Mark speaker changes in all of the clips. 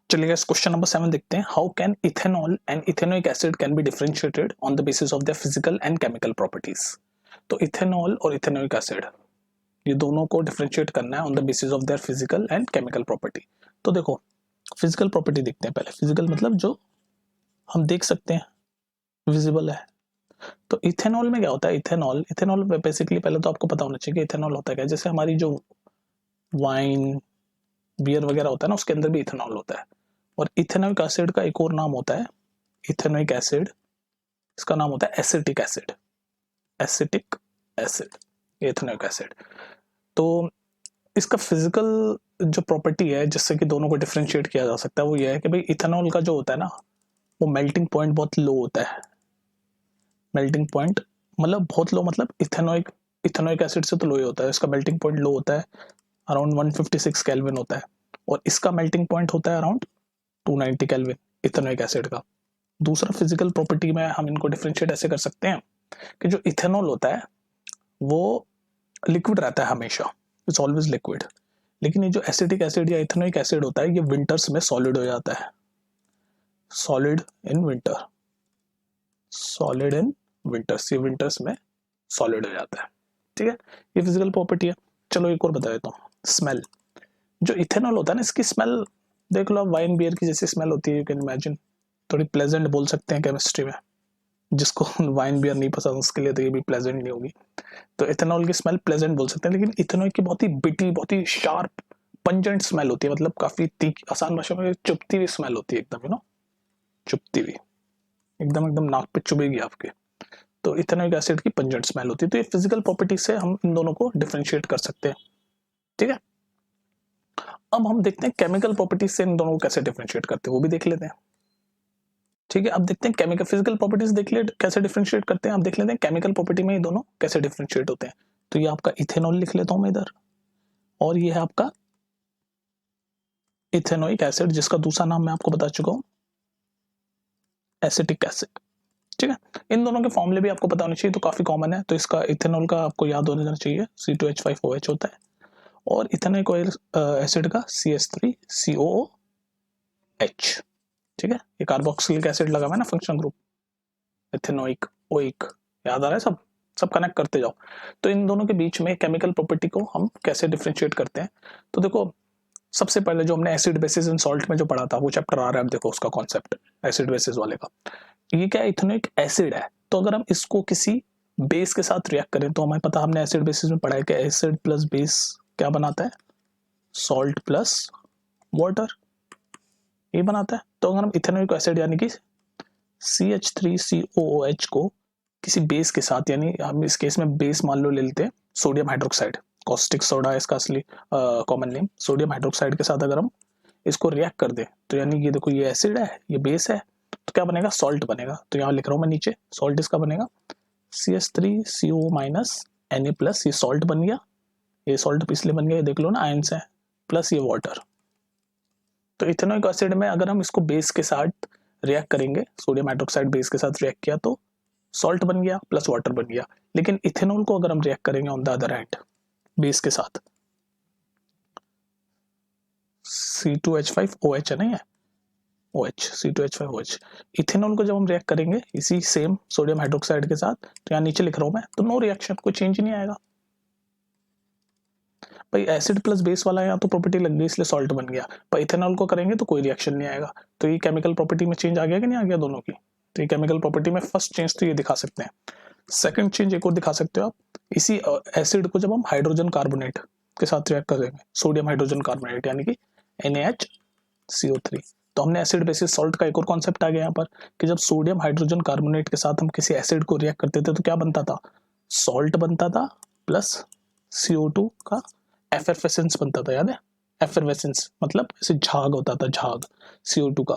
Speaker 1: चलिए इस question number 7 देखते हैं। How can ethanol and ethanoic acid can be differentiated on the basis of their physical and chemical properties. तो ethanol और ethanoic acid ये दोनों को डिफरेंशिएट करना है on the basis of their physical and chemical property. तो देखो physical property देखते हैं पहले। फिजिकल मतलब जो हम देख सकते हैं, विजिबल है। तो इथेनॉल में क्या होता है? इथेनॉल बेसिकली पहले तो आपको पता होना चाहिए कि इथेनॉल होता है क्या। जैसे हमारी जो वाइन, बियर वगैरह होता है ना, उसके अंदर भी इथेनॉल होता है। और इथेनोइक एसिड का एक और नाम होता है इथेनोइक एसिड, इसका नाम होता है acetic acid. Acetic acid, ethanoic acid. तो इसका फिजिकल जो प्रॉपर्टी है जिससे कि दोनों को डिफरेंशिएट किया जा सकता है वो ये है कि भाई इथेनॉल का जो होता है ना, वो मेल्टिंग पॉइंट बहुत लो होता है। मेल्टिंग पॉइंट मतलब बहुत लो, मतलब इथेनोइक एसिड से तो लो ही होता है। इसका मेल्टिंग पॉइंट लो होता है, अराउंड 156 केल्विन होता है। और इसका मेल्टिंग पॉइंट होता है अराउंड 290 केल्विन इथेनोइक एसिड का। दूसरा फिजिकल प्रॉपर्टी में हम इनको डिफरेंशिएट ऐसे कर सकते हैं कि जो इथेनॉल होता है वो लिक्विड रहता है हमेशा, इट्स ऑलवेज लिक्विड। लेकिन ये जो एसिटिक एसिड या इथेनोइक एसिड होता है ये विंटर्स में सॉलिड हो जाता है। Solid in winter, solid in winters, ये विंटर्स में सॉलिड हो जाता है। ठीक है, ये फिजिकल प्रॉपर्टी है। चलो एक और बता देता हूँ, स्मेल। जो इथेनॉल होता है ना, इसकी स्मेल देख लो, वाइन बियर की जैसी स्मेल होती है, यू कैन इमेजिन। थोड़ी प्लेजेंट बोल सकते हैं केमिस्ट्री में। जिसको वाइन बियर नहीं पसंद उसके लिए तो ये भी प्लेजेंट नहीं होगी। तो इथेनॉल की स्मेल प्लेजेंट बोल सकते हैं, लेकिन इथेनॉल की बहुत ही बिटी, बहुत ही शार्प, पंजेंट स्मेल होती है। मतलब काफी तीखी, आसान भाषा में चुभती हुई स्मेल होती है एकदम, चुभती हुई, एकदम एकदम नाक पे चुभेगी आपके। तो इथेनॉइक एसिड की पंजेंट स्मेल होती है। तो ये फिजिकल प्रॉपर्टी से हम इन दोनों को डिफरेंशिएट कर सकते हैं। ठीक है, अब हम देखते हैं केमिकल प्रॉपर्टीज से इन दोनों को कैसे डिफरेंशिएट करते हैं, वो भी देख लेते हैं। ठीक है, अब देखते हैं केमिकल, फिजिकल प्रॉपर्टीज देख ले कैसे डिफरेंशिएट करते हैं। अब देख लेते हैं केमिकल प्रॉपर्टी में ये दोनों कैसे डिफरेंशिएट होते हैं। तो ये आपका इथेनॉल लिख लेता हूं मैं इधर, और ये है आपका इथेनोइक एसिड, जिसका दूसरा नाम मैं आपको बता चुका हूं, एसिटिक एसिड। ठीक है, इन दोनों के फॉर्मूले भी आपको पता होने चाहिए, तो काफी कॉमन है। तो इसका इथेनॉल का आपको याद होना चाहिए, C2H5OH होता है। और इथेनोइक एसिड का CH3COOH। ठीक है, ये कार्बोक्सिलिक एसिड लगा हुआ है ना, फंक्शनल ग्रुप इथेनोइक ओइक, याद आ रहा है? सब सब कनेक्ट करते जाओ। तो इन दोनों के बीच में केमिकल प्रॉपर्टी को हम कैसे डिफरेंशिएट करते हैं। तो देखो, सबसे पहले जो हमने एसिड बेसिस एंड सॉल्ट में जो पढ़ा था वो चैप्टर आ रहा है, अब देखो उसका कॉन्सेप्ट एसिड बेसिस वाले का। ये क्या है? इथेनोइक एसिड है। तो अगर हम इसको किसी बेस के साथ रिएक्ट करें तो हमें पता, हमने एसिड बेसिस में पढ़ा है कि एसिड प्लस बेस क्या बनाता है? सॉल्ट प्लस वाटर, ये बनाता है। तो अगर हम इथेनोइक एसिड यानी कि CH3COOH को किसी बेस के साथ, यानी हम इस केस में बेस मान लो ले लेते हैं सोडियम हाइड्रोक्साइड, कॉस्टिक सोडा इसका असली कॉमन नेम, सोडियम हाइड्रोक्साइड के साथ अगर हम इसको रिएक्ट कर दें तो यानी ये देखो, ये एसिड है, ये बेस है, तो क्या बनेगा? सॉल्ट बनेगा। तो यहाँ लिख रहा हूँ मैं नीचे, सॉल्ट इसका बनेगा CH3CO माइनस Na+, ये सॉल्ट बन गया। ये सॉल्ट इसलिए बन गया, देख लो ना, आयंस है, प्लस ये वाटर। तो इथेनोइक एसिड में अगर हम इसको बेस के साथ रिएक्ट करेंगे, सोडियम हाइड्रोक्साइड बेस के साथ रिएक्ट किया तो सॉल्ट बन गया प्लस वाटर बन गया। लेकिन इथेनॉल को अगर हम रिएक्ट करेंगे on the other hand base के साथ, C2H5OH है, नहीं है OH, C2H5OH, इथेनॉल को जब हम रिएक्ट करेंगे इसी सेम सोडियम हाइड्रोक्साइड के साथ, तो यहाँ नीचे लिख रहा हूं मैं, तो नो रिएक्शन, कोई चेंज ही नहीं आएगा। भाई एसिड प्लस बेस वाला यहाँ तो प्रॉपर्टी लग गई इसलिए सॉल्ट बन गया, पर इथेनॉल को करेंगे तो कोई रिएक्शन नहीं आएगा। तो ये केमिकल प्रॉपर्टी में चेंज आ गया कि नहीं आ गया दोनों की? तो ये केमिकल प्रॉपर्टी में फर्स्ट चेंज तो ये दिखा सकते हैं। सेकंड चेंज एक और दिखा सकते हो आप, इसी एसिड को जब हम हाइड्रोजन कार्बोनेट के साथ रिएक्ट करेंगे, सोडियम हाइड्रोजन कार्बोनेट यानी कि NaHCO3, तो हमने एसिड बेसिस सॉल्ट का एक और कॉन्सेप्ट आ गया यहाँ पर कि जब सोडियम हाइड्रोजन कार्बोनेट के साथ हम किसी एसिड को रिएक्ट करते थे तो क्या बनता था? सॉल्ट बनता था प्लस CO2 का एफरवेसेंस बनता था, याद है? एफरवेसेंस मतलब ऐसे झाग होता था, झाग CO2 का,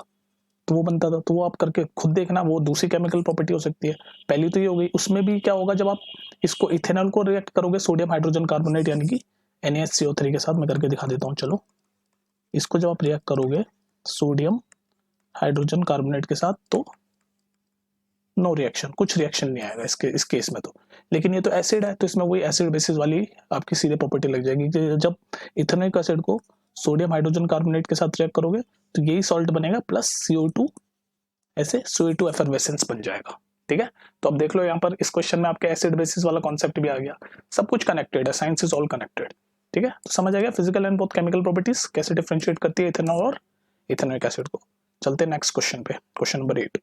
Speaker 1: तो वो बनता था। तो वो आप करके खुद देखना, वो दूसरी केमिकल प्रॉपर्टी हो सकती है। पहली तो ये हो गई, उसमें भी क्या होगा जब आप इसको इथेनॉल को रिएक्ट करोगे सोडियम हाइड्रोजन कार्बोनेट यानी कि NaHCO3 के साथ, मैं करके दिखा देता हूँ। चलो, इसको जब आप रिएक्ट करोगे सोडियम हाइड्रोजन कार्बोनेट के साथ तो नो रिएक्शन, कुछ रिएक्शन नहीं आएगा इस केस में तो। लेकिन ये तो एसिड है, तो इसमें वही एसिड बेसिस वाली आपकी सीधे प्रॉपर्टी लग जाएगी कि जब इथेनोइक एसिड को सोडियम हाइड्रोजन कार्बोनेट के साथ रिएक्ट करोगे तो यही सॉल्ट बनेगा प्लस CO2, ऐसे CO2 एफरवेसेंस बन जाएगा। ठीक है, तो अब देख लो यहाँ पर इस क्वेश्चन में आपके एसिड बेसिस वाला कॉन्सेप्ट भी आ गया, सब कुछ कनेक्टेड है, साइंस इज ऑल कनेक्टेड। ठीक है, तो समझ आ गया physical and both chemical properties कैसे डिफरेंशिएट करती है इथेनॉल और इथेनोइक एसिड को। चलते हैं नेक्स्ट क्वेश्चन पे, क्वेश्चन नंबर 8।